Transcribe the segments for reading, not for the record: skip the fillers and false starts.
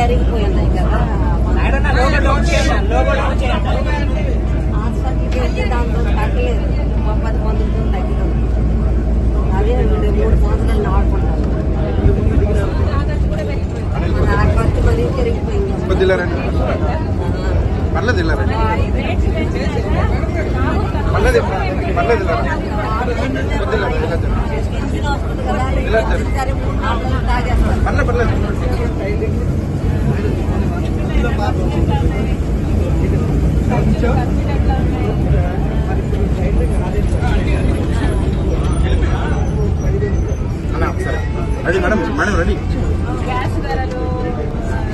ఎరిగిపోయినాయి కదా హాస్పిటల్కి వెళ్తే దాంట్లో తగ్గలేదు 10 మందులతో తగ్గలేదు. అదే 3 సంవత్సరాలు ఆడుకుంటాను. నా ఖర్చు మరీ పెరిగిపోయింది. Ready madam, madam ready.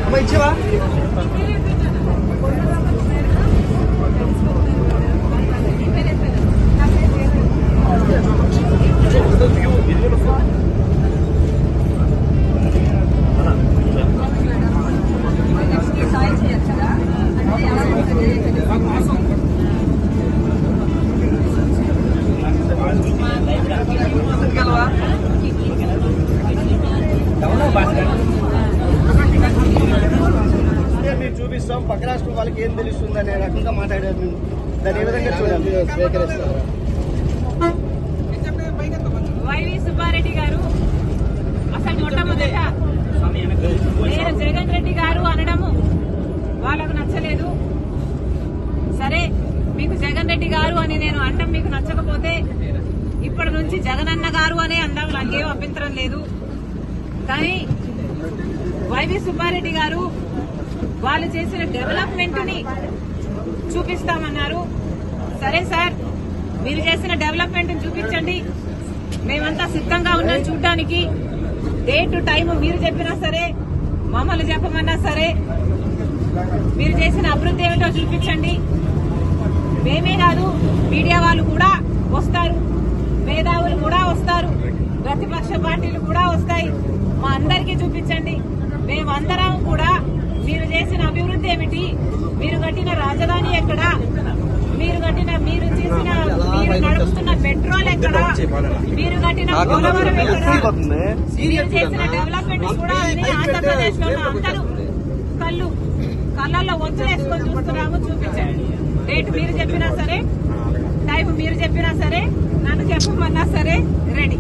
అమ్మా ఇచ్చేవా? మీరు చూపిస్తాం, పక్క రాష్ట్రం వాళ్ళకి ఏం తెలుస్తుంది అనే రకంగా మాట్లాడారు. మేము దాన్ని ఏ విధంగా చూడాలి? వైవి సుబ్బారెడ్డి గారు అసలు మొట్టమొదట నేను జగన్ రెడ్డి గారు అనడము వాళ్ళకు నచ్చలేదు. సరే, మీకు జగన్ రెడ్డి గారు అని నేను అనడం మీకు నచ్చకపోతే ఇప్పటి నుంచి జగనన్న గారు అనే అనడం నాకేం అభ్యంతరం లేదు. కానీ వైవి సుబ్బారెడ్డి గారు వాళ్ళు చేసిన డెవలప్మెంట్ ని చూపిస్తామన్నారు. సరే సార్, మీరు చేసిన డెవలప్మెంట్ ని చూపించండి, మేమంతా సిద్ధంగా ఉన్నాం చూడ్డానికి. డేట్ టైం మీరు చెప్పినా సరే, మమ్మల్ని చెప్పమన్నా సరే, మీరు చేసిన అభివృద్ధి ఏమిటో చూపించండి. మేమే కాదు, మీడియా వాళ్ళు కూడా వస్తారు, మేధావులు కూడా వస్తారు, ప్రతిపక్ష పార్టీలు కూడా వస్తాయి. మా అందరికీ చూపించండి. మేమందరం కూడా మీరు చేసిన అభివృద్ధి ఏమిటి, మీరు కట్టిన రాజధాని ఎక్కడ, మీరు నడుపుతున్న పెట్రోల్ ఎక్కడ, మీరు కట్టిన పోలవరం ఎక్కడ, మీరు చేసిన డెవలప్మెంట్ కూడా ఆంధ్రప్రదేశ్ లో అందరూ కళ్ళల్లో వంచులు వేసుకొని చూస్తున్నాము. చూపించండి. డేట్ మీరు చెప్పినా సరే, టైం మీరు చెప్పినా సరే, నన్ను చెప్పమన్నా సరే రెడీ.